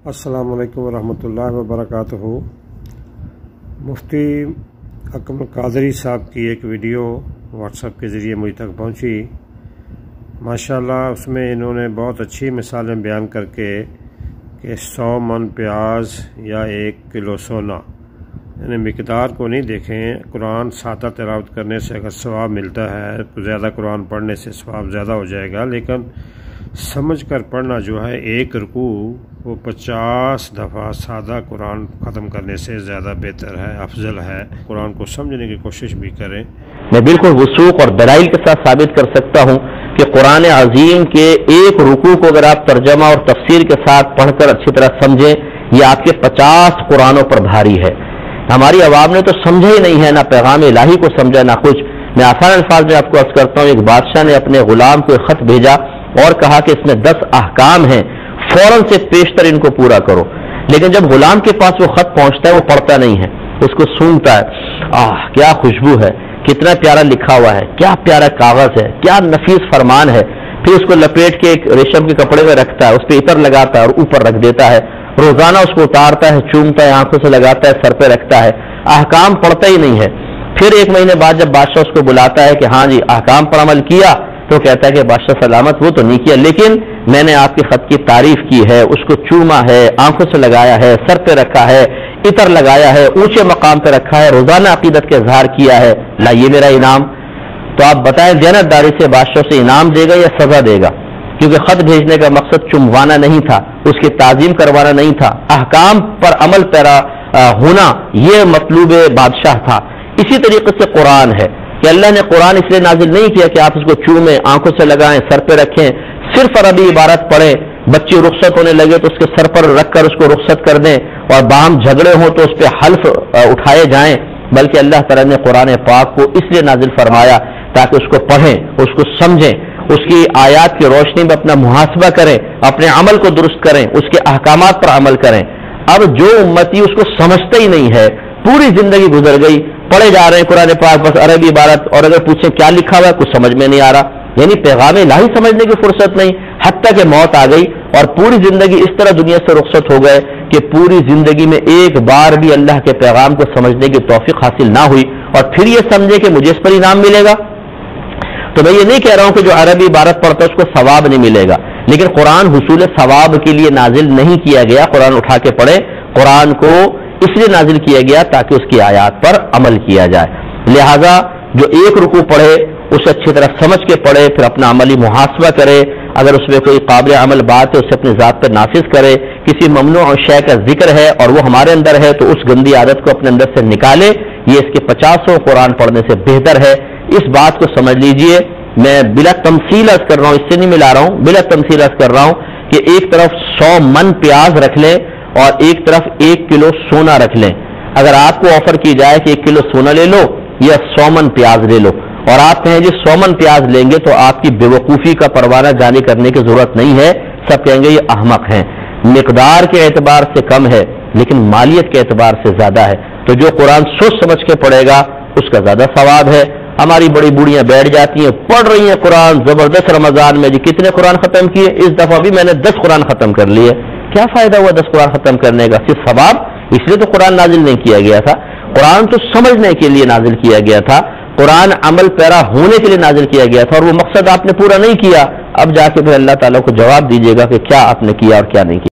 السلام علیکم ورحمۃ اللہ وبرکاتہ۔ مفتی اکمل قادری صاحب کی ایک ویڈیو واٹس ایپ کے ذریعے مجھ تک پہنچی۔ ماشاءاللہ اس میں انہوں نے بہت اچھی مثالیں بیان کر کے کہ 100 من پیاز یا 1 کلو سونا، یعنی مقدار کو نہیں دیکھیں۔ قرآن سادہ تلاوت کرنے سے اگر ثواب ملتا ہے تو زیادہ قرآن پڑھنے سے ثواب زیادہ ہو جائے گا، لیکن سمجھ کر پڑھنا جو ہے ایک رکوع وہ 50 دفعہ سادہ قرآن ختم کرنے سے زیادہ بہتر ہے، افضل ہے۔ قرآن کو سمجھنے کی کوشش بھی کریں۔ میں بالکل وثوق اور دلائل کے ساتھ ثابت کر سکتا ہوں کہ قرآن عظیم کے ایک رکوع کو اگر آپ ترجمہ اور تفسیر کے ساتھ پڑھ کر اچھی طرح سمجھیں، یہ آپ کے 50 قرآنوں پر بھاری ہے۔ ہماری عوام نے تو سمجھا ہی نہیں ہے، نہ پیغام الہی کو سمجھا نہ کچھ۔ میں آسان الفاظ میں آپ کو عرض کرتا ہوں، ایک بادشاہ نے اپنے غلام کو ایک خط بھیجا اور کہا کہ اس میں 10 احکام ہیں، فوراً سے پیشتر ان کو پورا کرو۔ لیکن جب غلام کے پاس وہ خط پہنچتا ہے وہ پڑھتا نہیں ہے، اس کو سونگتا ہے، کیا خوشبو ہے، کتنا پیارا لکھا ہوا ہے، کیا پیارا کاغذ ہے، کیا نفیس فرمان ہے۔ پھر اس کو لپیٹ کے ایک ریشم کے کپڑے میں رکھتا ہے، اس پہ عطر لگاتا ہے اور اوپر رکھ دیتا ہے۔ روزانہ اس کو اتارتا ہے، چومتا ہے، آنکھوں سے لگاتا ہے، سر پہ رکھتا ہے، احکام پڑھتا ہی نہیں ہے۔ پھر 1 مہینے بعد جب بادشاہ اس کو بلاتا ہے کہ ہاں جی احکام پر عمل کیا، تو کہتا ہے کہ بادشاہ سلامت، وہ تو نہیں کیا، لیکن میں نے آپ کے خط کی تعریف کی ہے، اس کو چوما ہے، آنکھوں سے لگایا ہے، سر پہ رکھا ہے، عطر لگایا ہے، اونچے مقام پہ رکھا ہے، روزانہ عقیدت کا اظہار کیا ہے، لائیے میرا انعام۔ تو آپ بتائیں دیانتداری سے بادشاہ سے انعام دے گا یا سزا دے گا؟ کیونکہ خط بھیجنے کا مقصد چموانا نہیں تھا، اس کی تعظیم کروانا نہیں تھا، احکام پر عمل پیرا ہونا یہ مطلوب بادشاہ تھا۔ اسی طریقے سے قرآن ہے کہ اللہ نے قرآن اس لیے نازل نہیں کیا کہ آپ اس کو چومیں، آنکھوں سے لگائیں، سر پہ رکھیں، صرف عربی عبارت پڑھیں، بچے رخصت ہونے لگے تو اس کے سر پر رکھ کر اس کو رخصت کر دیں، اور باہم جھگڑے ہوں تو اس پہ حلف اٹھائے جائیں، بلکہ اللہ تعالیٰ نے قرآن پاک کو اس لیے نازل فرمایا تاکہ اس کو پڑھیں، اس کو سمجھیں، اس کی آیات کی روشنی میں اپنا محاسبہ کریں، اپنے عمل کو درست کریں، اس کے احکامات پر عمل کریں۔ اب جو امتی اس کو سمجھتا ہی نہیں ہے، پوری زندگی گزر گئی پڑھے جا رہے ہیں قرآن پاک بس عربی عبارت، اور اگر پوچھیں کیا لکھا ہوا ہے کچھ سمجھ میں نہیں آ رہا، یعنی پیغام الہی سمجھنے کی فرصت نہیں، حتیٰ کہ موت آ گئی اور پوری زندگی اس طرح دنیا سے رخصت ہو گئے کہ پوری زندگی میں ایک بار بھی اللہ کے پیغام کو سمجھنے کی توفیق حاصل نہ ہوئی، اور پھر یہ سمجھے کہ مجھے اس پر انعام ملے گا۔ تو میں یہ نہیں کہہ رہا ہوں کہ جو عربی عبارت پڑھتا ہے اس کو ثواب نہیں ملے گا، لیکن قرآن حصول ثواب کے لیے نازل نہیں کیا گیا۔ قرآن اٹھا کے پڑھے، قرآن کو اس لیے نازل کیا گیا تاکہ اس کی آیات پر عمل کیا جائے۔ لہذا جو ایک رکوع پڑھے اسے اچھی طرح سمجھ کے پڑھے، پھر اپنا عملی محاسبہ کرے، اگر اس میں کوئی قابل عمل بات ہے اسے اپنی ذات پر نافذ کرے، کسی ممنوع شے کا ذکر ہے اور وہ ہمارے اندر ہے تو اس گندی عادت کو اپنے اندر سے نکالے، یہ اس کے 50 قرآن پڑھنے سے بہتر ہے۔ اس بات کو سمجھ لیجئے، میں بلا تمثیل عرض کر رہا ہوں، اس سے نہیں ملا رہا ہوں، بلا تمثیل عرض کر رہا ہوں کہ ایک طرف 100 من پیاز رکھ لیں اور ایک طرف 1 کلو سونا رکھ لیں۔ اگر آپ کو آفر کی جائے کہ 1 کلو سونا لے لو یا 100 من پیاز لے لو، اور آپ کہیں جی 100 من پیاز لیں گے، تو آپ کی بے وقوفی کا پروانہ جاری کرنے کی ضرورت نہیں ہے، سب کہیں گے یہ احمق ہیں۔ مقدار کے اعتبار سے کم ہے لیکن مالیت کے اعتبار سے زیادہ ہے، تو جو قرآن سوچ سمجھ کے پڑھے گا اس کا زیادہ ثواب ہے۔ ہماری بڑی بوڑھیاں بیٹھ جاتی ہیں، پڑھ رہی ہیں قرآن زبردست، رمضان میں جی کتنے قرآن ختم کیے، اس دفعہ بھی میں نے 10 قرآن ختم کر لیے۔ کیا فائدہ ہوا 10 قرآن ختم کرنے کا؟ صرف ثواب؟ اس لیے تو قرآن نازل نہیں کیا گیا تھا، قرآن تو سمجھنے کے لیے نازل کیا گیا تھا، قرآن عمل پیرا ہونے کے لیے نازل کیا گیا تھا، اور وہ مقصد آپ نے پورا نہیں کیا۔ اب جا کے پھر اللہ تعالیٰ کو جواب دیجیے گا کہ کیا آپ نے کیا اور کیا نہیں کیا۔